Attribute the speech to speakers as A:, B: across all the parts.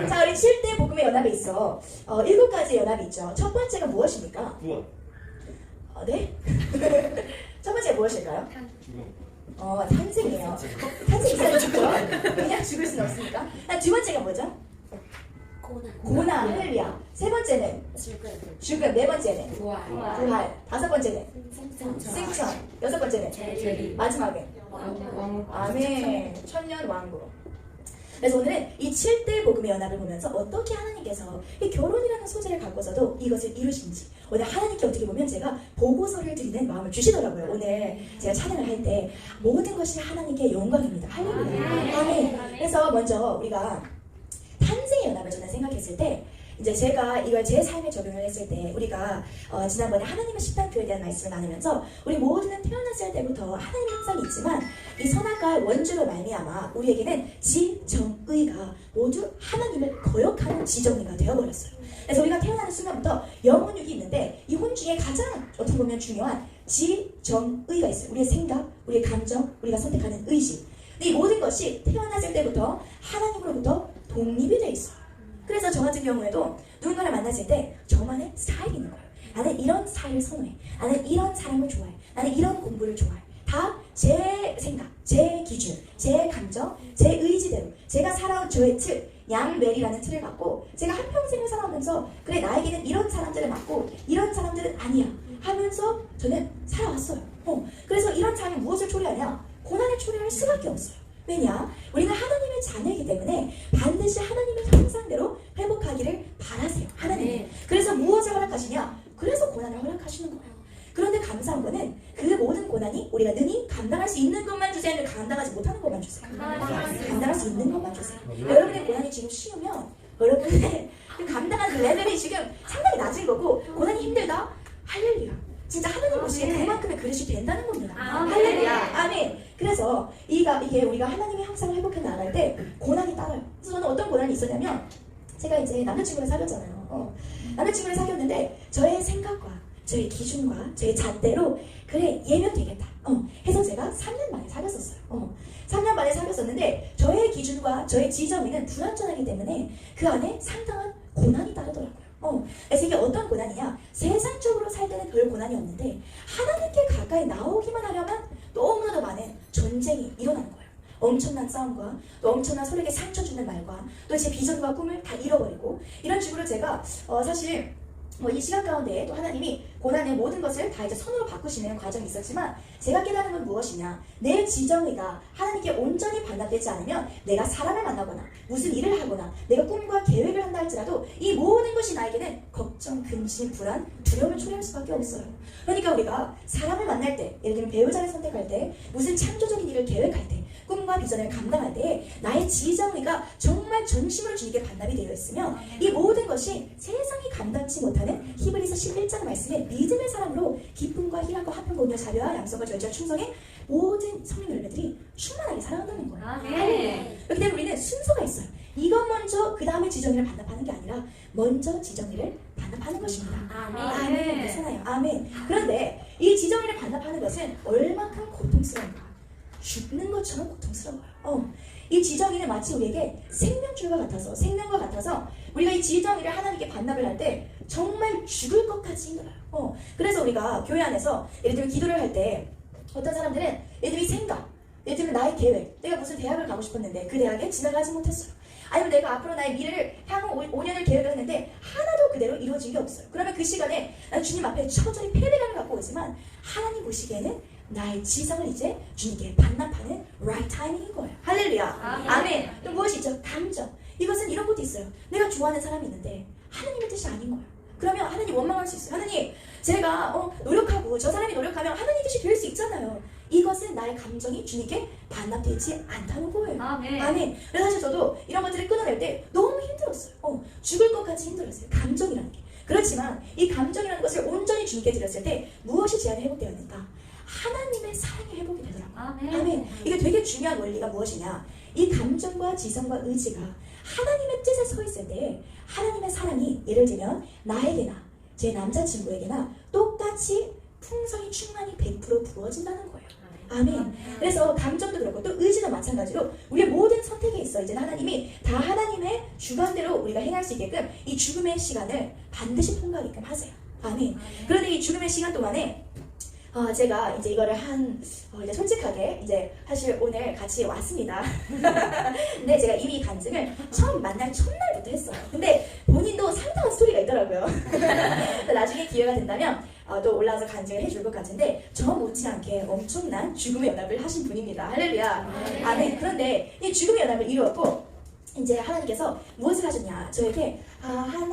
A: 자, 우리 7대 복음의 연합에 있어 7가지 연합이 있죠. 첫 번째가 무엇입니까?
B: 구원.
A: 네? 첫 번째가 무엇일까요?
B: 죽음.
A: 탄생이에요. 탄생 있어야 죽죠. 그냥 죽을 수는 없으니까. 두 번째가 뭐죠? 고난, 할렐루야. 세 번째는 죽음. 네 번째는 부활. 다섯 번째는 승천. 여섯 번째는 마지막에 아멘. 천년 왕국. 그래서 오늘은 이 7대 복음의 연합을 보면서 어떻게 하나님께서 이 결혼이라는 소재를 갖고서도 이것을 이루신지, 오늘 하나님께 어떻게 보면 제가 보고서를 드리는 마음을 주시더라고요. 오늘 제가 찬양을 할 때 모든 것이 하나님께 영광입니다. 할렐루야. 아멘. 그래서 먼저 우리가 탄생의 연합을 저는 생각했을 때, 이제 제가 이걸 제 삶에 적용을 했을 때, 우리가 지난번에 하나님의 십단표에 대한 말씀을 나누면서 우리 모두는 태어났을 때부터 하나님이 항상 있지만 이 선악과의 원죄로 말미암아 우리에게는 지정의가 모두 하나님을 거역하는 지정의가 되어버렸어요. 그래서 우리가 태어나는 순간부터 영혼육이 있는데 이 혼 중에 가장 어떻게 보면 중요한 지정의가 있어요. 우리의 생각, 우리의 감정, 우리가 선택하는 의식. 이 모든 것이 태어났을 때부터 하나님으로부터 독립이 돼 있어요. 그래서 저 같은 경우에도 누군가를 만났을 때 저만의 스타일이 있는 거예요. 나는 이런 스타일을 선호해. 나는 이런 사람을 좋아해. 나는 이런 공부를 좋아해. 다 제 생각, 제 기준, 제 감정, 제 의지대로 제가 살아온 저의 틀, 양멜이라는 틀을 갖고 제가 한평생을 살아오면서 그래 나에게는 이런 사람들은 맞고 이런 사람들은 아니야 하면서 저는 살아왔어요. 그래서 이런 사람이 무엇을 초래하냐? 고난을 초래할 수밖에 없어요. 왜냐? 우리는 하나님의 자녀이기 때문에 반드시 하나님의 형상대로 회복하기를 바라세요. 하나님. 그래서 무엇을 허락하시냐? 그래서 고난을 허락하시는 거예요. 그런데 감사한 거는 그 모든 고난이 우리가 능히 감당할 수 있는 것만 주세요. 아니면 감당하지 못하는 것만 주세요. 감당할 수 있는 것만 주세요. 여러분의 고난이 지금 쉬우면 여러분의 감당하는 그 레벨이 지금 상당히 낮은 거고, 고난이 힘들다? 할렐루야. 진짜 하나님 보시기에 그만큼의 그릇이 된다는 겁니다. 할렐루야. 아멘. 그래서 이게 우리가 하나님의 형상을 회복해 나갈 때 고난이 따라요. 그래서 저는 어떤 고난이 있었냐면, 제가 이제 남자친구를 사귀었잖아요. 남자친구를 사귀었는데 저의 생각과 저의 기준과 저의 잣대로 그래 얘면 되겠다 해서 제가 3년 만에 사귀었었어요. 3년 만에 사귀었었는데 저의 기준과 저의 지정에는 불완전하기 때문에 그 안에 상당한 고난이 따르더라고요. 그래서 이게 어떤 고난이냐? 세상적으로 살 때는 별 고난이 없는데 하나님께 가까이 나오기만 하려면 너무나도 많은 전쟁이 일어나는 거예요. 엄청난 싸움과 또 엄청난 서로에게 상처 주는 말과 또 제 비전과 꿈을 다 잃어버리고, 이런 식으로 제가 사실 이 시간 가운데 또 하나님이 고난의 모든 것을 다 이제 선으로 바꾸시는 과정이 있었지만, 제가 깨달은 건 무엇이냐? 내 지정의가 하나님께 온전히 반납되지 않으면 내가 사람을 만나거나 무슨 일을 하거나 내가 꿈과 계획을 한다 할지라도 이 모든 것이 나에게는 걱정, 근심, 불안, 두려움을 초래할 수밖에 없어요. 그러니까 우리가 사람을 만날 때, 예를 들면 배우자를 선택할 때, 무슨 창조적인 일을 계획할 때, 꿈과 비전을 감당할 때 나의 지정의가 정말 전심으로 주님께 반납이 되어 있으면 이 모든 것이 세상이 감당치 못하는 히브리서 11장 말씀에 믿음의 사람으로 기쁨과 희락과 화평과 온유와 자비와 양성과 절제와 충성의 모든 성령 열매들이 충만하게 살아간다는 거예요. 그렇기 때문에 우리는 순서가 있어요. 이것 먼저 그 다음에 지정의를 반납하는 게 아니라 먼저 지정의를 반납하는 것입니다. 아멘. 괜찮아요. 아멘. 그런데 이 지정의를 반납하는 것은 얼마큼 고통스러운가? 죽는 것처럼 고통스러워요. 이 지정의는 마치 우리에게 생명줄과 같아서 우리가 이 지정의를 하나님께 반납을 할 때 정말 죽을 것까지 힘들어요. 그래서 우리가 교회 안에서 예를 들면 기도를 할 때 어떤 사람들은 예를 들면 생각, 예를 들면 나의 계획, 내가 무슨 대학을 가고 싶었는데 그 대학에 진학하지 못했어요. 아니면 내가 앞으로 나의 미래를 향후 5년을 계획을 했는데 하나도 그대로 이루어진 게 없어요. 그러면 그 시간에 나는 주님 앞에 처절히 패배감을 갖고 오지만 하나님 보시기에는 나의 지성을 이제 주님께 반납하는 right timing인 거예요. 할렐루야. 아멘. 또 무엇이 있죠? 감정. 이것은 이런 것도 있어요. 내가 좋아하는 사람이 있는데 하나님의 뜻이 아닌 거예요. 그러면 하나님 원망할 수 있어요. 하나님, 제가 노력하고 저 사람이 노력하면 하나님 뜻이 될 수 있잖아요. 이것은 나의 감정이 주님께 반납되지 않다는 거예요. 아멘. 그래서 사실 저도 이런 것들을 끊어낼 때 너무 힘들었어요. 죽을 것까지 힘들었어요. 감정이라는 게. 그렇지만 이 감정이라는 것을 온전히 주님께 드렸을 때 무엇이 제 안에 회복되었는가? 하나님의 사랑이 회복이 되더라고요. 아멘. 이게 되게 중요한 원리가 무엇이냐? 이 감정과 지성과 의지가 하나님의 뜻에 서 있을 때 하나님의 사랑이 예를 들면 나에게나 제 남자친구에게나 똑같이 풍성히 충만히 100% 부어진다는 거예요. 아멘. 그래서 감정도 그렇고 또 의지도 마찬가지로 우리의 모든 선택에 있어 이제 하나님이 다 하나님의 주관대로 우리가 행할 수 있게끔 이 죽음의 시간을 반드시 통과하게끔 하세요. 아멘. 그런데 이 죽음의 시간 동안에 제가 이제 이거를 이제 솔직하게 이제 사실 오늘 같이 왔습니다. 근데 제가 이미 간증을 처음 만날 첫날부터 했어요. 근데 본인도 상당한 스토리가 있더라고요. 나중에 기회가 된다면 또 올라와서 간증을 해줄 것 같은데 저 못지않게 엄청난 죽음의 연합을 하신 분입니다. 할렐루야. 아멘. 그런데 이 죽음의 연합을 이루었고 이제 하나님께서 무엇을 하셨냐 저에게 한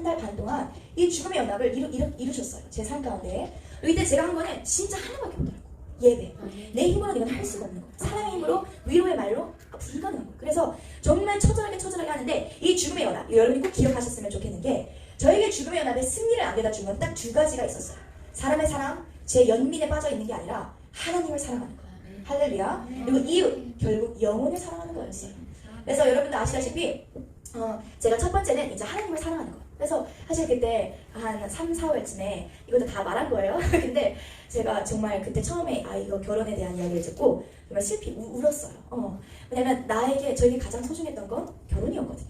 A: 달 반 동안 이 죽음의 연합을 이루셨어요. 제 삶 가운데. 이때 제가 한 거는 진짜 하나밖에 없더라고. 예배. 내 힘으로 이건 할 수가 없는 거. 사람의 힘으로 위로의 말로 불가능한 거. 그래서 정말 처절하게 하는데 이 죽음의 연합 여러분이 꼭 기억하셨으면 좋겠는 게 저에게 죽음의 연합의 승리를 안겨다 준 건 딱 두 가지가 있었어요. 사람의 사랑, 제 연민에 빠져 있는 게 아니라 하나님을 사랑하는 거. 할렐루야. 그리고 이웃, 결국 영혼을 사랑하는 거였어요. 그래서 여러분도 아시다시피 제가 첫 번째는 이제 하나님을 사랑하는 거. 그래서 사실 그때 한 3, 4월쯤에 이것도 다 말한 거예요. 근데 제가 정말 그때 처음에 이거 결혼에 대한 이야기를 듣고 정말 슬피 울었어요. 왜냐면 저에게 가장 소중했던 건 결혼이었거든요.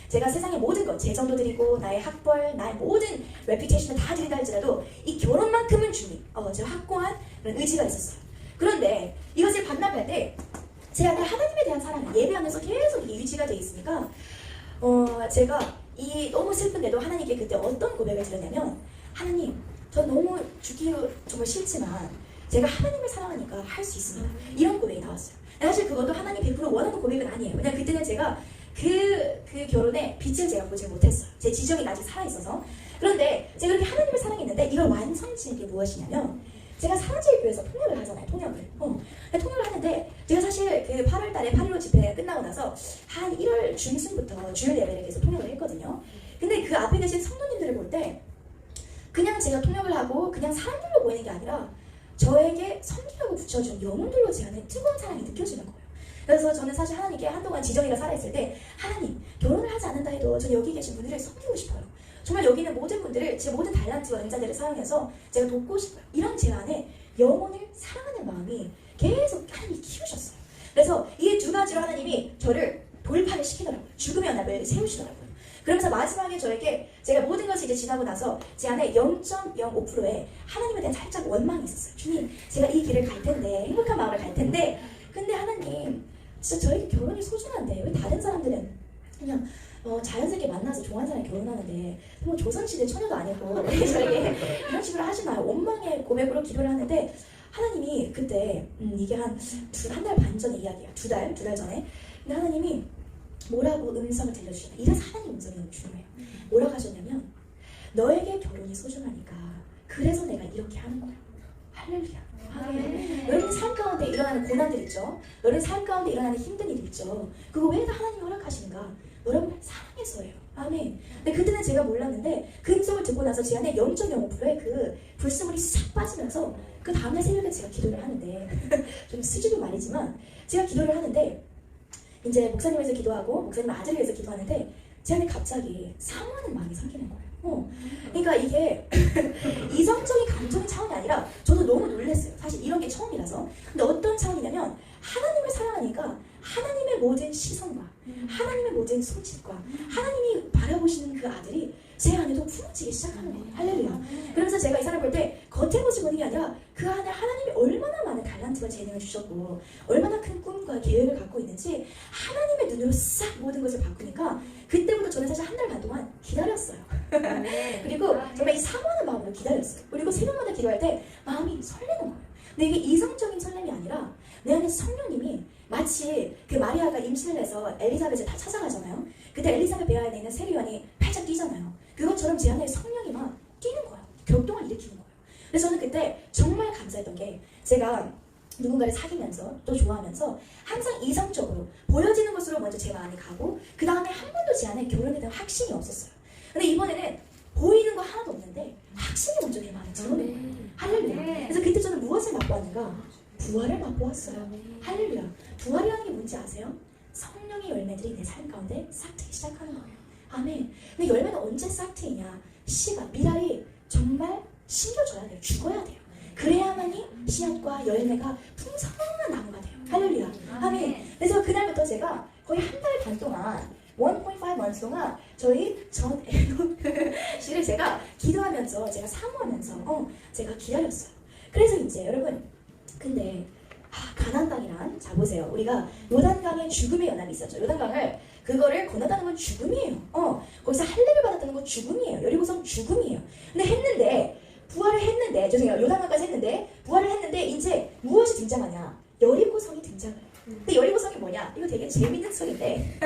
A: 제가 세상의 모든 것, 재정도 드리고 나의 학벌, 나의 모든 레퓨테이션을 다 드린다 할지라도 이 결혼만큼은 제가 확고한 그런 의지가 있었어요. 그런데 이것을 반납할 때 제 안에 하나님에 대한 사랑을 예배하면서 계속 유지가 돼 있으니까 제가 너무 슬픈데도 하나님께 그때 어떤 고백을 드렸냐면 하나님, 전 너무 죽기 정말 싫지만 제가 하나님을 사랑하니까 할 수 있습니다. 이런 고백이 나왔어요. 사실 그것도 하나님 100% 원하는 고백은 아니에요. 왜냐면 그때는 제가 그 결혼에 빛을 제가 보지 못했어요. 제 지정이 아직 살아있어서. 그런데 제가 그렇게 하나님을 사랑했는데 이걸 완성지은 게 무엇이냐면 제가 사랑제일교회에서 통역을 하잖아요. 통역을 하는데 제가 사실 그 8월달에 8.15 집회 끝나고 나서 한 1월 중순부터 주일 예배를 계속 통역을 했거든요. 근데 그 앞에 계신 성도님들을 볼 때 그냥 제가 통역을 하고 그냥 사람들로 보이는 게 아니라 저에게 섬기라고 붙여준 영혼들로 제 안에 뜨거운 사랑이 느껴지는 거예요. 그래서 저는 사실 하나님께 한동안 지정이가 살아있을 때 하나님, 결혼을 하지 않는다 해도 저는 여기 계신 분들을 섬기고 싶어요. 정말 여기 있는 모든 분들을 제 모든 달란트와 은사들을 사용해서 제가 돕고 싶어요. 이런 제 안에 영혼을 사랑하는 마음이 계속 하나님이 키우셨어요. 그래서 이 두 가지로 하나님이 저를 돌파를 시키더라고요. 죽음의 연합을 세우시더라고요. 그러면서 마지막에 저에게 제가 모든 것이 이제 지나고 나서 제 안에 0.05%의 하나님에 대한 살짝 원망이 있었어요. 주님, 제가 이 길을 갈 텐데, 행복한 마음을 갈 텐데, 근데 하나님, 진짜 저에게 결혼이 소중한데 왜 다른 사람들은 그냥 자연스럽게 만나서 좋아하는 사람이 결혼하는데 뭐 조선시대 처녀도 아니고 왜 저에게 이런 식으로 하시나요? 원망의 고백으로 기도를 하는데 하나님이 그때 이게 한 달 반 전의 이야기야. 두 달 전에. 근데 하나님이 뭐라고 음성을 들려주시나. 이래서 하나님 음성이 너무 중요해요. 뭐라고 하셨냐면 너에게 결혼이 소중하니까 그래서 내가 이렇게 하는 거야. 할렐루야. 아멘. 여러분 삶 가운데 일어나는 고난들 있죠. 여러분 삶 가운데 일어나는 힘든 일 있죠. 그거 왜 다 하나님이 허락하시는가? 여러분 사랑해서예요. 아멘. 근데 그때는 제가 몰랐는데 그 음성을 듣고 나서 제 안에 0.05%의 그 불순물이 싹 빠지면서 그 다음날 새벽에 제가 기도를 하는데 좀 수줍은 말이지만 제가 기도를 하는데 이제 목사님에서 기도하고 목사님 아들을 위해서 기도하는데 제 안에 갑자기 사모하는 마음이 생기는 거예요. 그러니까 이게 이성적인 감정의 차원이 아니라 저도 너무 놀랐어요. 사실 이런 게 처음이라서. 근데 어떤 차원이냐면 하나님을 사랑하니까 하나님의 모든 시선과 하나님의 모든 손짓과 하나님이 바라보시는 그 아들이 제 안에도 품어지기 시작하는 거예요. 할렐루야. 그러면서 제가 이 사람 볼 때 겉에 모습 보는 게 아니라 그 안에 하나님이 얼마나 많은 달란트와 재능을 주셨고 얼마나 큰 꿈과 계획을 갖고 있는지 하나님의 눈으로 싹 모든 것을 바꾸니까 그때부터 저는 사실 한 달 반 동안 기다렸어요. 그리고 정말 이 사모하는 마음으로 기다렸어요. 그리고 새벽마다 기도할 때 마음이 설레는 거예요. 근데 이게 이성적인 설렘이 아니라 내 안에 성령님이 마치 그 마리아가 임신을 해서 엘리사벳을 다 찾아가잖아요. 그때 엘리사벳 배 안에 있는 세리원이 팔짝 뛰잖아요. 그것처럼 제 안에 성령이 막 뛰는 거예요. 격동을 일으키는 거예요. 그래서 저는 그때 정말 감사했던 게 제가 누군가를 사귀면서 또 좋아하면서 항상 이성적으로 보여지는 것으로 먼저 제 마음이 가고 그 다음에 한 번도 제 안에 결혼에 대한 확신이 없었어요. 근데 이번에는 보이는 거 하나도 없는데 확신이 먼저 내 마음에 들어오는 거예요. 할렐루야. 그래서 그때 저는 무엇을 맛보았는가? 부활을 맛보았어요. 할렐루야. 부활이라는 게 뭔지 아세요? 성령의 열매들이 내 삶 가운데 싹트기 시작하는 거예요. 아멘. 근데 열매는 언제 싹트이냐? 씨가 미랄이 정말 심겨져야 돼요. 죽어야 돼요. 그래야만이 씨앗과 열매가 풍성한 나무가 돼요. 할렐루야. 아멘. 그래서 그날부터 제가 거의 한 달 반 동안 1.5 months 동안 저희 전 씨를 제가 기도하면서 제가 사모하면서 제가 기다렸어요. 그래서 이제 여러분 근데 가나안 땅이란 자 보세요. 우리가 요단강의 죽음의 연합이 있었죠. 요단강을 그거를 건너다는 건 죽음이에요. 거기서 할례를 받았다는 건 죽음이에요. 여리고성 죽음이에요. 근데 했는데 부활을 했는데 죄송해요. 요단강까지 했는데 부활을 했는데 이제 무엇이 등장하냐? 여리고성이 등장해요. 근데 여리고성이 뭐냐? 이거 되게 재밌는 소리인데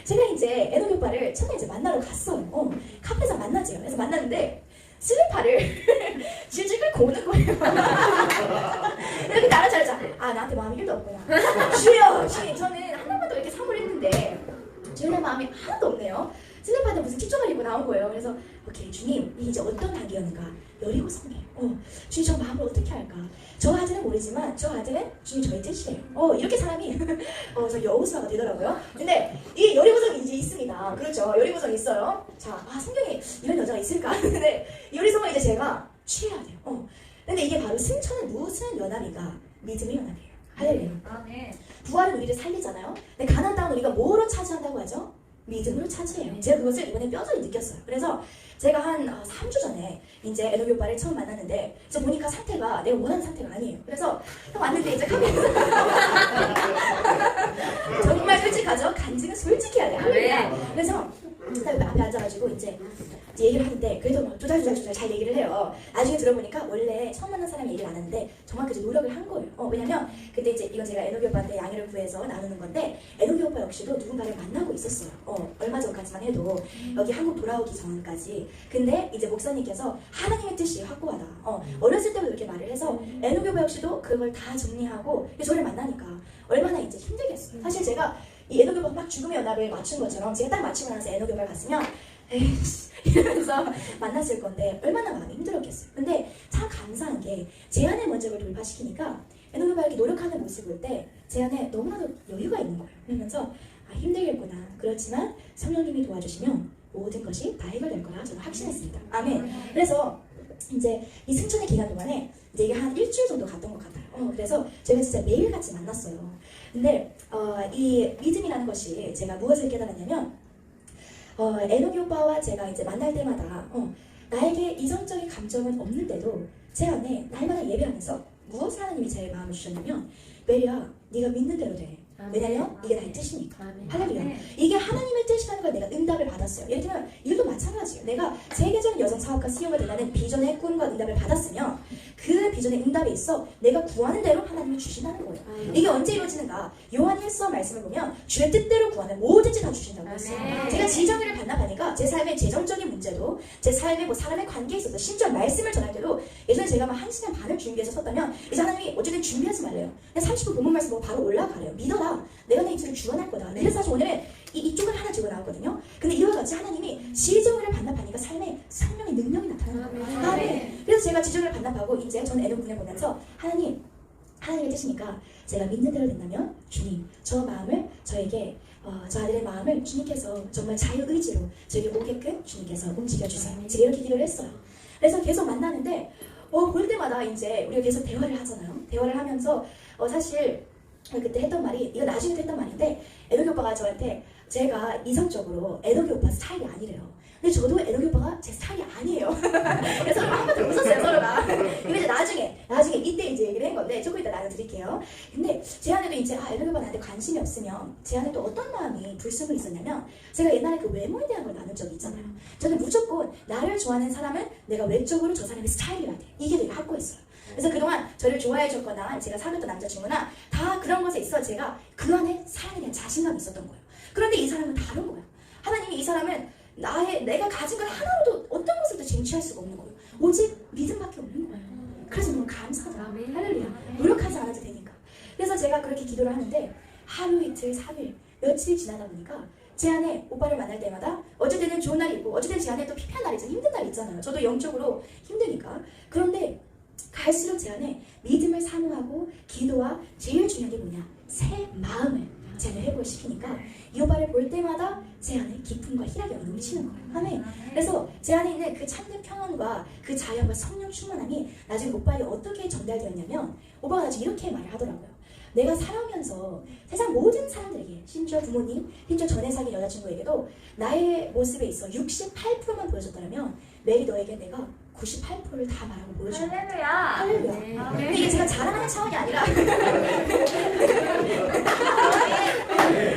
A: 제가 이제 에녹 오빠를 첫날 이제 만나러 갔어요. 카페에서 만나죠. 그래서 만났는데 슬리퍼를 질질 끌고 오는 거예요. 이렇게 나라차려자. 나한테 마음이 1도 없구나. 주여, 주님, 저는 하나만 더 이렇게 사모를 했는데 주님의 마음이 하나도 없네요. 슬리퍼한테 무슨 kit조가 입고 나온 거예요. 그래서 오케이, 주님, 이게 이제 어떤 단계였는가? 여리고성이에요. 주님, 저 마음을 어떻게 할까? 저 아들은 모르지만 저 아들은 주님 저의 뜻이에요. 이렇게 사람이 저 여호수아가 되더라고요. 근데 이 여리고성이 이제 있습니다. 그렇죠. 여리고성이 있어요. 자, 성경에 이런 여자가 있을까? 근데 여리고성은 이제 제가 취해야 돼요. 근데 이게 바로 승천은 무슨 연합인가? 믿음의 연합이에요. 할렐루야. 부활은 우리를 살리잖아요. 근데 가나안 땅은 우리가 뭐로 차지한다고 하죠? 믿음으로 차지해요. 제가 그것을 이번에 뼈저리 느꼈어요. 그래서 제가 한 3주 전에 이제 에녹 오빠를 처음 만났는데 이제 보니까 상태가 내가 원하는 상태가 아니에요. 그래서 왔는데 이제 카메라 정말 솔직하죠? 간증은 솔직히 해야 돼요. 그래서 앞에 앉아가지고 이제 얘기를 하는데 그래도 조잘조잘 잘 얘기를 해요. 나중에 들어보니까 원래 처음 만난 사람이 얘기를 안 하는데 정말 그 노력을 한 거예요. 왜냐면 그때 이제 이건 제가 에녹 오빠한테 양해를 구해서 나누는 건데 에녹 오빠 역시도 누군가를 만나고 있었어요. 얼마 전까지만 해도 여기 한국 돌아오기 전까지. 근데 이제 목사님께서 하나님의 뜻이 확고하다. 어렸을 때부터 이렇게 말을 해서 에녹 오빠 역시도 그걸 다 정리하고 저를 만나니까 얼마나 이제 힘들겠어요. 사실 제가 이 에녹 오빠가 막 죽음의 연합을 맞춘 것처럼 제가 딱 맞추고 나서 에녹 오빠를 갔으면 에이씨 이러면서 만났을 건데 얼마나 마음이 힘들었겠어요. 근데 참 감사한 게 제 안에 먼저 그걸 돌파시키니까 에녹 오빠가 이렇게 노력하는 모습을 볼 때 제 안에 너무나도 여유가 있는 거예요. 그러면서 힘들겠구나. 그렇지만 성령님이 도와주시면 모든 것이 다 해결될 거라 저는 확신했습니다. 아멘. 그래서 이제 이 승천의 기간 동안에 이제 이게 한 일주일 정도 갔던 것 같아요. 그래서 제가 진짜 매일같이 만났어요. 근데 이 믿음이라는 것이 제가 무엇을 깨달았냐면 에녹이 오빠와 제가 이제 만날 때마다 나에게 이성적인 감정은 없는데도 제 안에 날마다 예배하면서 무엇을 하나님이 제 마음을 주셨냐면 메리야 네가 믿는 대로 돼. 왜냐면 이게 나의 뜻이니까. 할렐루야. 이게 하나님의 뜻이라는 걸 내가 응답을 받았어요. 예를 들면 일도 마찬가지예요. 내가 세계적인 여성 사업가 CEO가 된다는 비전의 꿈과 응답을 받았으면 그 비전의 응답에 있어 내가 구하는 대로 하나님이 주신다는 거예요. 이게 언제 이루어지는가? 요한 1서 말씀을 보면 주의 뜻대로 구하면 뭐든지 다 주신다고 했어요. 제가 지정의를 반납하니까 제 삶의 재정적인 문제도 제 삶의 사람의 관계에 있어서 심지어 말씀을 전할 때도 예전에 제가 막 1시간 반을 준비해서 섰다면 이제 하나님이 어쨌든 준비하지 말래요. 그냥 30분 본문 말씀 보고 바로 올라가래요. 믿어라. 내가 내 입술을 주관할 거다. 그래서 사실 오늘은 이쪽을 하나 들고 나왔거든요. 근데 이와 같이 하나님이 지정의를 반납하니까 삶에 생명의 능력이 나타나는 거예요. 아멘. 그래서 제가 지정의를 반납하고 이제 저는 에녹 군을 보면서 하나님의 뜻이니까 제가 믿는 대로 된다면 주님 저 마음을 저에게 저 아들의 마음을 주님께서 정말 자유의지로 저에게 오게끔 주님께서 움직여주세요. 제가 이렇게 기도를 했어요. 그래서 계속 만나는데 볼 때마다 이제 우리가 계속 대화를 하잖아요. 대화를 하면서 사실 그때 했던 말이 이거 나중에도 했던 말인데 에녹이 오빠가 저한테 제가 이성적으로 에녹이 오빠 스타일이 아니래요. 근데 저도 에녹이 오빠가 제 스타일이 아니에요. 그래서 한번 더 웃었어요 서로가. 이거 이제 나중에 이때 이제 얘기를 한 건데 조금 이따 나눠드릴게요. 근데 제 안에도 이제 에녹이 오빠 나한테 관심이 없으면 제 안에 또 어떤 마음이 불쑥을 있었냐면 제가 옛날에 그 외모에 대한 걸 나눈 적이 있잖아요. 저는 무조건 나를 좋아하는 사람은 내가 외적으로 저 사람의 스타일이어야 돼. 이게 되게 확고했어요. 그래서 그동안 저를 좋아해줬거나 제가 사귀었던 남자친구나 다 그런 것에 있어 제가 그 안에 사람에 대한 자신감이 있었던 거예요. 그런데 이 사람은 다른 거예요. 하나님이 이 사람은 내가 가진 걸 하나로도 어떤 것으로도 쟁취할 수가 없는 거예요. 오직 믿음밖에 없는 거예요. 그래서 너무 감사하다. 할렐루야. 노력하지 않아도 되니까. 그래서 제가 그렇게 기도를 하는데 하루 이틀 3일 며칠이 지나다 보니까 제 안에 오빠를 만날 때마다 어쩔 때는 좋은 날이 있고 어쩔 때는 제 안에 또 피폐한 날이 있잖아요. 힘든 날이 있잖아요. 저도 영적으로 힘드니까. 그런데 갈수록 제 안에 믿음을 사모하고 기도와 제일 중요한 게 뭐냐? 새 마음을 제 안에 회복시키니까 이 오빠를 볼 때마다 제 안에 기쁨과 희락이 넘치는 거예요. 아멘. 그래서 제 안에 있는 그 참된 평안과 그 자연과 성령 충만함이 나중에 오빠에게 어떻게 전달되었냐면 오빠가 나중에 이렇게 말을 하더라고요. 내가 살아오면서 세상 모든 사람들에게, 심지어 부모님, 심지어 전에 사귄 여자친구에게도 나의 모습에 있어 68%만 보여줬다면 메리 너에게 내가 98%를 다 말하고 보여준 거야. 할렐루야. 할렐루야. 근데 이게 제가 자랑하는 차원이 아니라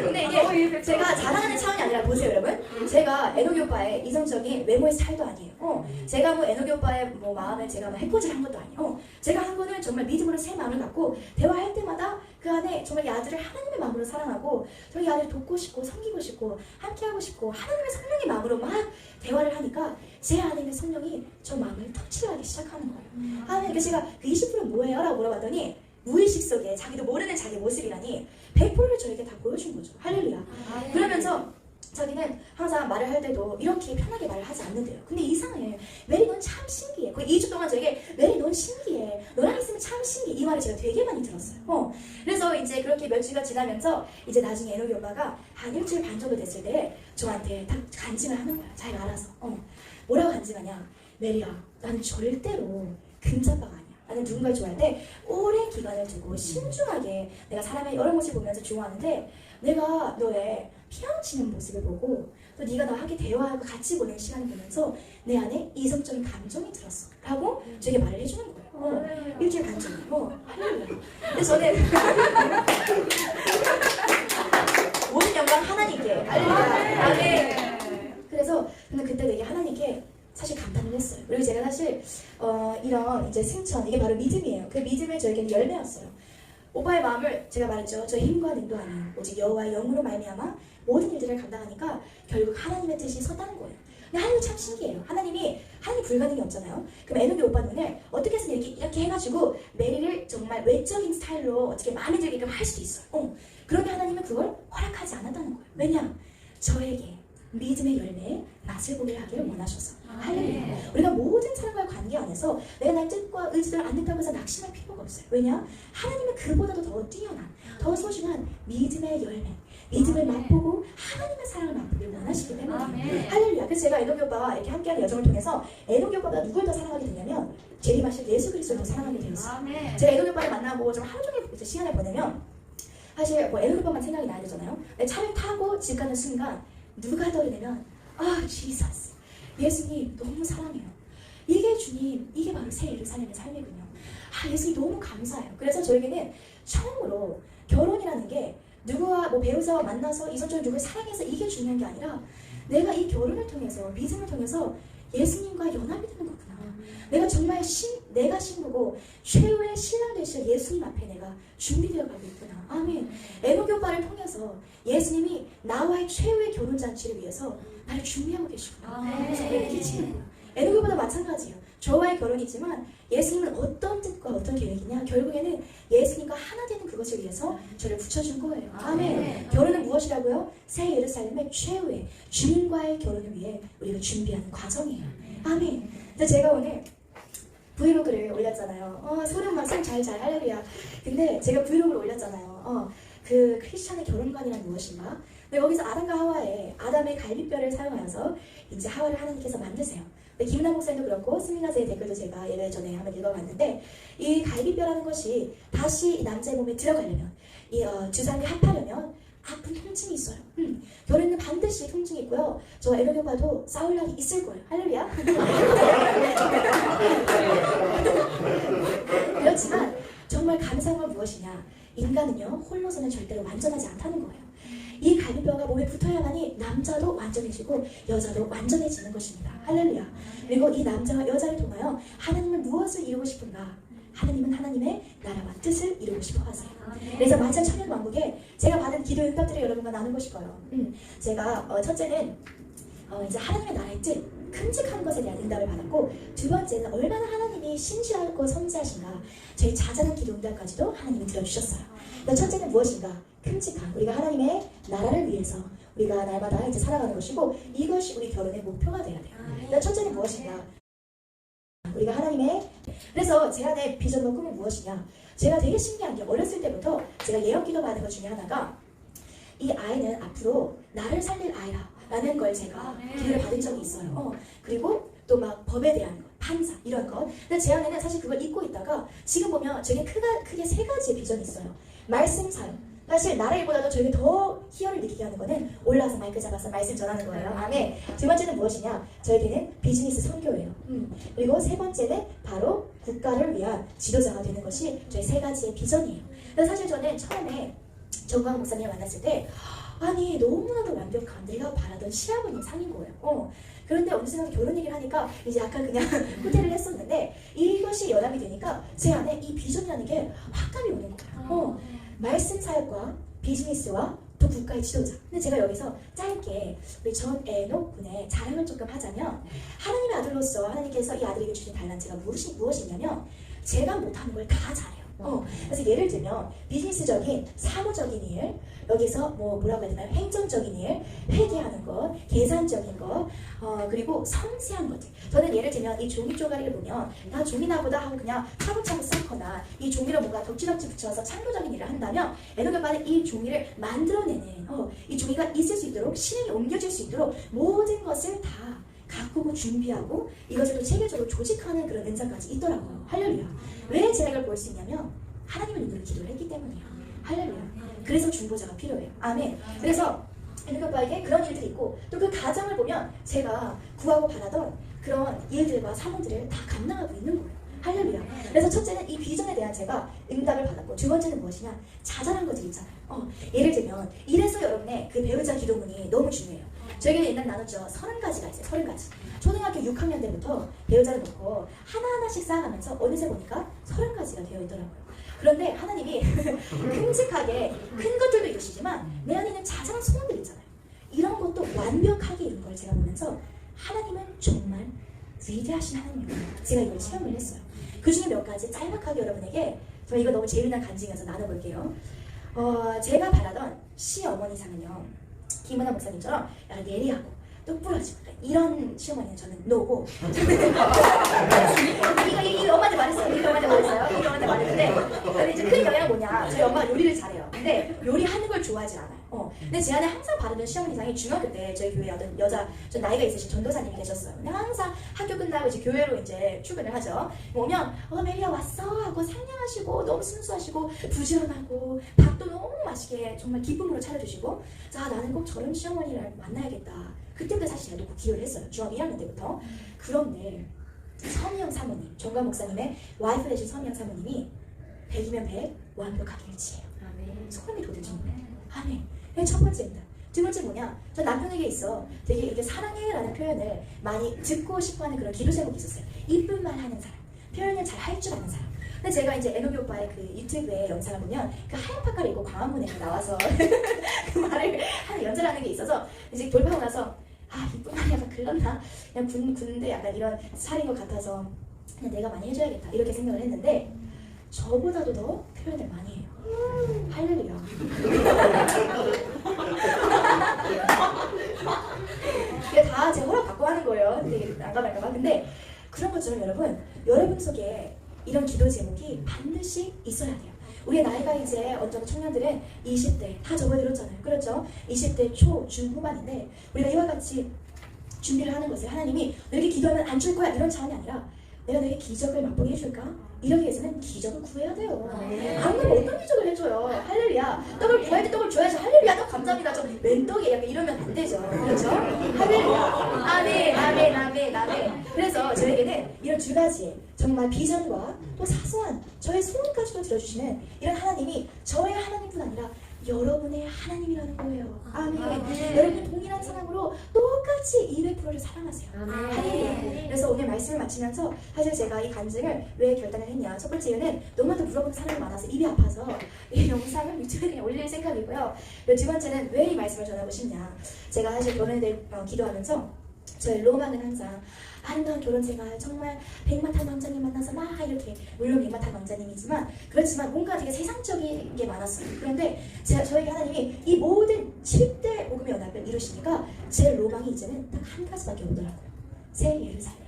A: 근데 이게 제가 자랑하는 차원이 아니라 보세요 여러분. 제가 에녹이 오빠의 이성적인 외모의 스타일도 아니에요. 제가 뭐 에녹이 오빠의 뭐 마음에 제가 뭐 해코지를 한 것도 아니에요. 제가 한 거는 정말 믿음으로 새 마음을 갖고 대화할 때마다 그 안에 정말 이 아들을 하나님의 마음으로 사랑하고 정말 이 아들을 돕고 싶고 섬기고 싶고 함께하고 싶고 하나님의 성령의 마음으로 막 대화를 하니까 제 안에 있는 성령이 저 마음을 터치하기 시작하는 거예요. 그러니까 제가 그 20%는 뭐예요? 라고 물어봤더니 무의식 속에 자기도 모르는 자기 모습이라니 100%를 저에게 다 보여준 거죠. 할렐루야. 그러면서 자기는 항상 말을 할 때도 이렇게 편하게 말을 하지 않는데요. 근데 이상해. 메리 넌 참 신기해. 거의 2주 동안 저에게 메리 넌 신기해. 너랑 있으면 참 신기해. 이 말을 제가 되게 많이 들었어요. 그래서 이제 그렇게 몇 주가 지나면서 이제 나중에 에녹이 오빠가 한 일주일 반 정도 됐을 때 저한테 딱 간증을 하는 거야. 자기가 알아서. 뭐라고 간증하냐. 메리야 나는 절대로 금자빠가 아니야. 나는 누군가를 좋아할 때 오랜 기간을 두고 신중하게 내가 사람의 여러 모습을 보면서 좋아하는데 내가 너의 피아노치는 모습을 보고 또 네가 나와 함께 대화하고 같이 보내는 시간을 보면서 내 안에 이성적인 감정이 들었어 라고 저에게 말을 해주는 거예요. 일주일 반 전에 할렐루야. 그래서 저는 모든 영광 하나님께 할렐루야. 그래서 저는 그때 되게 하나님께 사실 감탄을 했어요. 그리고 제가 사실 이런 이제 승천 이게 바로 믿음이에요. 그 믿음의 저에게는 열매였어요. 오빠의 마음을 제가 말했죠. 저의 힘과 능도 아닌 오직 여호와의 영으로 말미암아 모든 일들을 감당하니까 결국 하나님의 뜻이 섰다는 거예요. 근데 하나님 참 신기해요. 하나님 불가능이 없잖아요. 그럼 에녹이 오빠 눈을 어떻게 해서 이렇게 해가지고 메리를 정말 외적인 스타일로 어떻게 마음에 들게끔 할 수도 있어요. 그런데 하나님은 그걸 허락하지 않았다는 거예요. 왜냐? 저에게 믿음의 열매에 맛을 보게 하기를 원하셔서. 할렐루야. 우리가 모든 사람과의 관계 안에서 내가 나의 뜻과 의지를 안 된다고 해서 낙심할 필요가 없어요. 왜냐? 하나님은 그보다도 더 뛰어난, 더 소중한 믿음의 열매, 믿음을 맛보고 하나님의 사랑을 맛보길 원하시기 때문에. 할렐루야. 그래서 제가 에녹이 오빠와 이렇게 함께하는 여정을 통해서 에녹이 오빠가 누굴 더 사랑하게 됐냐면 재림하실 예수 그리스도를 더 사랑하게 되었어요. 제가 에녹이 오빠를 만나고 좀 하루 종일 시간을 보내면 사실 뭐 에녹이 오빠만 생각이 나야 되잖아요. 차를 타고 집 가는 순간 누가 떠오르냐면 지서스 예수님 너무 사랑해요. 이게 주님 이게 바로 새 예루살렘의 삶이군요. 예수님 너무 감사해요. 그래서 저에게는 처음으로 결혼이라는 게 누구와 뭐 배우자와 만나서 이성적으로 누굴 사랑해서 이게 중요한 게 아니라 내가 이 결혼을 통해서 믿음을 통해서 예수님과 연합이 되는 거구나. 내가 정말 내가 신부고 최후의 신랑 되실 예수님 앞에 내가 준비되어 가고 있구나. 아멘. 에녹이 오빠를 통해서 예수님이 나와의 최후의 결혼잔치를 위해서 나를 준비하고 계시구나. 그래서 이렇게 치는 거야. 에녹이 오빠도 마찬가지예요. 저와의 결혼이지만 예수님은 어떤 뜻과 어떤 계획이냐. 결국에는 예수님과 하나 되는 그것을 위해서 저를 붙여준 거예요. 아멘. 결혼은 무엇이라고요? 새 예루살렘의 최후의 주님과의 결혼을 위해 우리가 준비하는 과정이에요. 아멘. 근데 제가 오늘 브이로그를 올렸잖아요. 소름 막 잘 할렐루야. 근데 제가 브이로그를 올렸잖아요. 그 크리스찬의 결혼관이란 무엇인가? 근데 거기서 아담과 하와의 아담의 갈비뼈를 사용하여서 이제 하와를 하나님께서 만드세요. 김은하 목사님도 그렇고 스미나제의 댓글도 제가 예배 전에 한번 읽어봤는데 이 갈비뼈라는 것이 다시 이 남자의 몸에 들어가려면 이 두 사람이 합하려면 아픈 통증이 있어요. 결혼은 반드시 통증이 있고요. 저 에녹이 오빠도 싸울 날이 있을 거예요. 할렐루야. 그렇지만 정말 감사한 건 무엇이냐? 인간은요 홀로서는 절대로 완전하지 않다는 거예요. 이 갈비뼈가 몸에 붙어야만이 남자도 완전해지고 여자도 완전해지는 것입니다. 할렐루야. 그리고 이 남자와 여자를 통하여 하나님은 무엇을 이루고 싶은가? 하나님은 하나님의 나라와 뜻을 이루고 싶어 하세요. 그래서 만찬 천년왕국에 제가 받은 기도 응답들을 여러분과 나누고 싶어요. 제가 첫째는 이제 하나님의 나라의 뜻, 큼직한 것에 대한 응답을 받았고, 두 번째는 얼마나 하나님이 신실하고 선지하신가, 저희 자잘한 기도 응답까지도 하나님이 들어주셨어요. 첫째는 무엇인가? 큼직한 우리가 하나님의 나라를 위해서 우리가 날마다 이제 살아가는 것이고, 이것이 우리 결혼의 목표가 되어야 돼요. 첫째는 무엇인가? 우리가 하나님의, 그래서 제 안의 비전과 꿈은 무엇이냐? 제가 되게 신기한 게 어렸을 때부터 제가 예언 기도 받은 것 중에 하나가 이 아이는 앞으로 나를 살릴 아이라, 라는 걸 제가 기회를 받은 적이 있어요. 그리고 또 막 법에 대한 것, 판사 이런 것. 근데 제 안에는 사실 그걸 잊고 있다가 지금 보면 저에게 크게 세 가지의 비전이 있어요. 말씀 사역. 사실 나라 일보다도 저에게 더 희열을 느끼게 하는 거는 올라와서 마이크 잡아서 말씀 전하는 거예요. 아멘. 두 번째는 무엇이냐? 저에게는 비즈니스 선교예요. 그리고 세 번째는 바로 국가를 위한 지도자가 되는 것이 저의 세 가지의 비전이에요. 그래서 사실 저는 처음에 정광 목사님을 만났을 때 아니 너무나도 완벽한 내가 바라던 시아버님 상인 거예요. 그런데 어느 순간 결혼 얘기를 하니까 이제 약간 그냥 후퇴를 했었는데 이것이 연합이 되니까 제 안에 이 비전이라는 게 확감이 오는 거예요. 말씀 사역과 비즈니스와 또 국가의 지도자. 근데 제가 여기서 짧게 우리 전애녹 군의 자랑을 조금 하자면 하나님의 아들로서 하나님께서 이 아들에게 주신 달란트가 무엇이냐면 제가 못하는 걸 다 잘해요. 그래서 예를 들면 비즈니스적인 사무적인 일, 여기서 뭐라고 해야 되나요? 행정적인 일, 회계하는 것, 계산적인 것, 그리고 섬세한 것들. 저는 예를 들면 이 종이 쪼가리를 보면 나 종이 나보다 하고 그냥 차곡차곡 쌓거나 이 종이를 뭔가 덕지덕지 붙여서 창조적인 일을 한다면 애노 교파는 이 종이를 만들어내는 이 종이가 있을 수 있도록 실행이 옮겨질 수 있도록 모든 것을 다 가꾸고 준비하고 이것을 또 체계적으로 조직하는 그런 은사까지 있더라고요. 할렐루야. 왜 제가 이걸 볼 수 있냐면 하나님의 눈으로 기도를 했기 때문이에요. 할렐루야. 그래서 중보자가 필요해요. 아멘. 그래서 애노교파에게 그런 일들이 있고 또 그 가정을 보면 제가 구하고 바라던 그런 일들과 사명들을 다 감당하고 있는 거예요. 할렐루야. 그래서 첫째는 이 비전에 대한 제가 응답을 받았고 두 번째는 무엇이냐? 자잘한 것들 있잖아요. 예를 들면 이래서 여러분의 그 배우자 기도문이 너무 중요해요. 저에게 옛날 나눴죠. 30가지가 있어요. 30가지. 초등학교 6학년 때부터 배우자를 놓고 하나하나씩 쌓아가면서 어느새 보니까 30가지가 되어 있더라고요. 그런데 하나님이 큼직하게 큰 것들도 이루시지만 내 안에 있는 자잘한 소원들 있잖아요. 이런 것도 완벽하게 이룬 걸 제가 보면서 하나님은 정말 위대하신 하나님이에요. 제가 이걸 체험을 했어요. 그 중에 몇 가지 짤막하게 여러분에게 저 이거 너무 재미난 간증이어서 나눠볼게요. 제가 바라던 시어머니상은요. 김은아 목사님처럼 약간 예리하고 똑부러지고 이런 시어머니는 저는 노고 이거 엄마한테 말했어요. 이거 엄마한테 말했는데 근데 이제 큰 영향은 뭐냐? 저희 엄마가 요리를 잘해요. 근데 요리하는 걸 좋아하지 않아요. 근데 제 안에 항상 바르던 시어머니상이 중학교 때 저희 교회에 어떤 여자 좀 나이가 있으신 전도사님이 계셨어요. 근데 항상 학교 끝나고 이제 교회로 이제 출근을 하죠. 오면 메리야 왔어 하고 상냥하시고 너무 순수하시고 부지런하고 밥도 너무 맛있게 정말 기쁨으로 차려주시고 자 나는 꼭 저런 시어머니를 만나야겠다. 그때부터 사실 제가 놓고 기도를 했어요. 중학교 1학년 때부터. 그런데 서미영 사모님, 정관 목사님의 와이프 되신 서미영 사모님이 100이면 100 완벽하게 일치해요. 소름이 돋으시는 거예요. 아멘. 그게 첫 번째입니다. 두 번째 뭐냐? 저 남편에게 있어 되게 이렇게 사랑해라는 표현을 많이 듣고 싶어하는 그런 기도 제목이 있었어요. 이쁜 말 하는 사람, 표현을 잘 할 줄 아는 사람. 근데 제가 이제 애노비 오빠의 그 유튜브에 영상을 보면 그 하얀 파카를 입고 광화문에 나와서 그 말을 하는 연설하는 게 있어서 이제 돌파하고 나서 이쁜 말이 약간 글렀나? 그냥 군대 약간 이런 살인 것 같아서 그냥 내가 많이 해줘야겠다 이렇게 생각을 했는데 저보다도 더 표현을 많이 해요. 할렐루야. 이게 다 제 허락 받고 하는 거예요. 되게 난감할까봐. 근데 그런 것처럼 여러분 속에 이런 기도 제목이 반드시 있어야 돼요. 우리의 나이가 이제 어떤 청년들은 20대 다 접어들었잖아요. 그렇죠? 20대 초, 중, 후반인데 우리가 이와 같이 준비를 하는 것을 하나님이 너에게 기도하면 안 줄 거야 이런 차원이 아니라 내가 너에게 기적을 맛보게 해줄까? 이러기 위해서는 기적을 구해야 돼요. 안 그러면 어떤 기적을 해줘요? 할렐루야. 떡을 구할 때 떡을 줘야지. 할렐루야. 떡 감사합니다. 웬 떡이에요? 약간 이러면 안 되죠. 그렇죠? 할렐루야. 아멘, 아멘, 아멘, 아멘. 그래서 저에게는 이런 두 가지 정말 비전과 또 사소한 저의 소원까지도 들어주시는 이런 하나님이 저의 하나님뿐 아니라 여러분의 하나님이라는 거예요. 아멘. 여러분 동일한 사랑으로 똑같이 200%를 사랑하세요. 아멘. 그래서 오늘 말씀을 마치면서 사실 제가 이 간증을 왜 결단을 했냐. 첫 번째 이유는 너무나도 물어보는 사람이 많아서 입이 아파서 이 영상을 유튜브에 그냥 올릴 생각이고요. 두 번째는 왜 이 말씀을 전하고 싶냐. 제가 사실 결혼에 대해 기도하면서 저의 로망은 항상 아름다운 결혼 생활 정말 백마탄 왕자님 만나서 막 이렇게 물론 백마탄 왕자님이지만 그렇지만 뭔가 되게 세상적인 게 많았어요. 그런데 저에게 하나님이 이 모든 7대 복음의 연합을 이루시니까 제 로망이 이제는 딱 한 가지밖에 없더라고요. 새 예루살렘.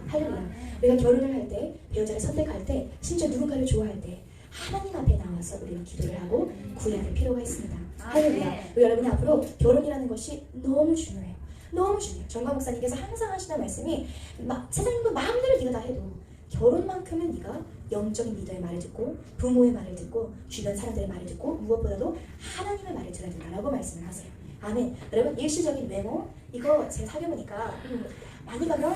A: 할렐루야. 우리가 결혼을 할 때 배우자를 선택할 때 심지어 누군가를 좋아할 때 하나님 앞에 나와서 우리가 기도를 하고 구해야 할 필요가 있습니다. 할렐루야. 여러분이 앞으로 결혼이라는 것이 너무 중요해요. 너무 중요해요. 정광 목사님께서 항상 하시는 말씀이 세상의 마음대로 네가 다 해도 결혼만큼은 네가 영적인 리더의 말을 듣고 부모의 말을 듣고 주변 사람들의 말을 듣고 무엇보다도 하나님의 말을 들어야 된다라고 말씀을 하세요. 아멘. 여러분 일시적인 외모 이거 제가 사귀어보니까 많이 가면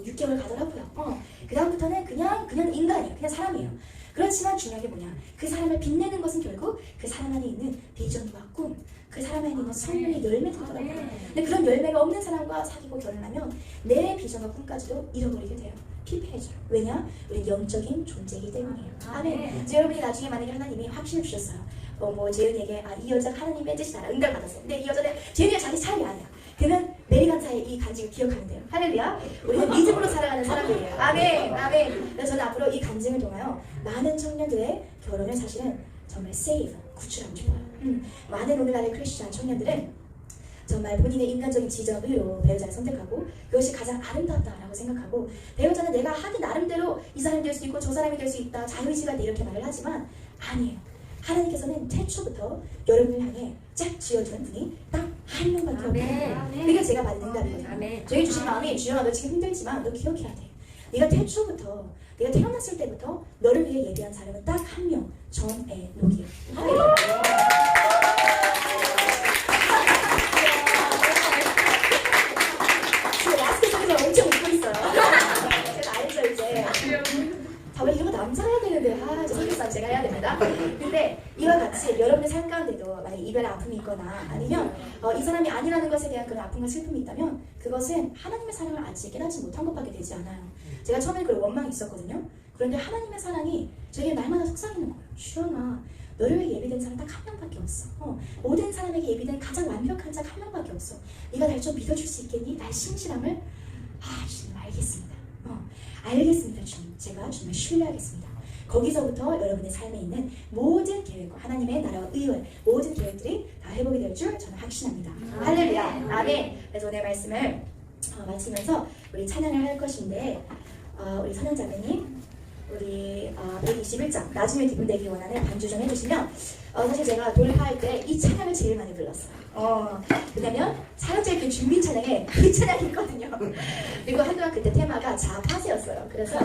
A: 6개월 가더라고요. 그 다음부터는 그냥 인간이에요. 그냥 사람이에요. 그렇지만 중요한 게 뭐냐? 그 사람을 빛내는 것은 결국 그 사람 안에 있는 비전과 꿈, 그 사람 안에 있는 성령의 열매더라고요. 근데 그런 열매가 없는 사람과 사귀고 결혼하면 내 비전과 꿈까지도 잃어버리게 돼요. 피폐해져요. 왜냐? 우리 영적인 존재이기 때문이에요. 아멘. 이제 여러분이 나중에 만약에 하나님이 확신을 주셨어요. 재은이에게 이 여자가 하나님의 뜻이다. 응답을 받았어. 근데 이 여자는 재은이가 자기 차이 아니야. 그러면 메리간타의 이 간증을 기억하면 돼요. 할렐루야. 우리는 믿음으로 살아가는 사람들이에요. 아멘. 아멘. 그래서 저는 앞으로 이 간증을 통하여 많은 청년들의 결혼을 사실은 정말 save, 구출하고 싶어요. 많은 오늘날의 크리스찬 청년들은 정말 본인의 인간적인 지정으로 배우자를 선택하고 그것이 가장 아름답다라고 생각하고 배우자는 내가 하기 나름대로 이 사람이 될 수 있고 저 사람이 될 수 있다. 자유의지가 돼 이렇게 말을 하지만 아니에요. 하나님께서는 태초부터 여러분을 향해 짝 지어주는 분이 딱 한 명밖에 없어요. 그게 제가 받은 응답이거든요. 저희 주신 마음이 주영아 너 지금 힘들지만 너 기억해야 돼. 네가 태초부터 네가 태어났을 때부터 너를 위해 예비한 사람은 딱 한 명. 전애녹이에요. 지금 마스크 속에서 엄청 웃고 있어요. 제가 알죠 이제. 원래 이런 거 남자가 해야 되는데 저 성격상 제가 해야 됩니다. 근데 이와 같이 여러분의 삶 가운데도 만약에 이별의 아픔이 있거나 아니면 이 사람이 아니라는 것에 대한 그런 아픔과 슬픔이 있다면 그것은 하나님의 사랑을 아직 깨닫지 못한 것밖에 되지 않아요. 제가 처음에 그런 원망이 있었거든요. 그런데 하나님의 사랑이 저에게 날마다 속삭이는 거예요. 주영아 너를 위해 예비된 사람 딱 한 명밖에 없어. 모든 사람에게 예비된 가장 완벽한 자 한 명밖에 없어. 네가 날 좀 믿어줄 수 있겠니? 나의 신실함을 주님 알겠습니다. 알겠습니다 주님. 제가 정말 신뢰하겠습니다. 거기서부터 여러분의 삶에 있는 모든 계획과 하나님의 나라와 의원 모든 계획들이 다 회복이 될 줄 저는 확신합니다. 할렐루야. 아멘. 그래서 오늘 말씀을 마치면서 우리 찬양을 할 것인데 우리 선영자매님 우리 121장 나중에 기분되기 원하는 반주 좀 해주시면 사실 제가 돌파할 때 이 찬양을 제일 많이 불렀어요. 왜냐면 사역자의 준비 찬양에 그 찬양이 있거든요. 그리고 한동안 그때 테마가 자파세였어요. 그래서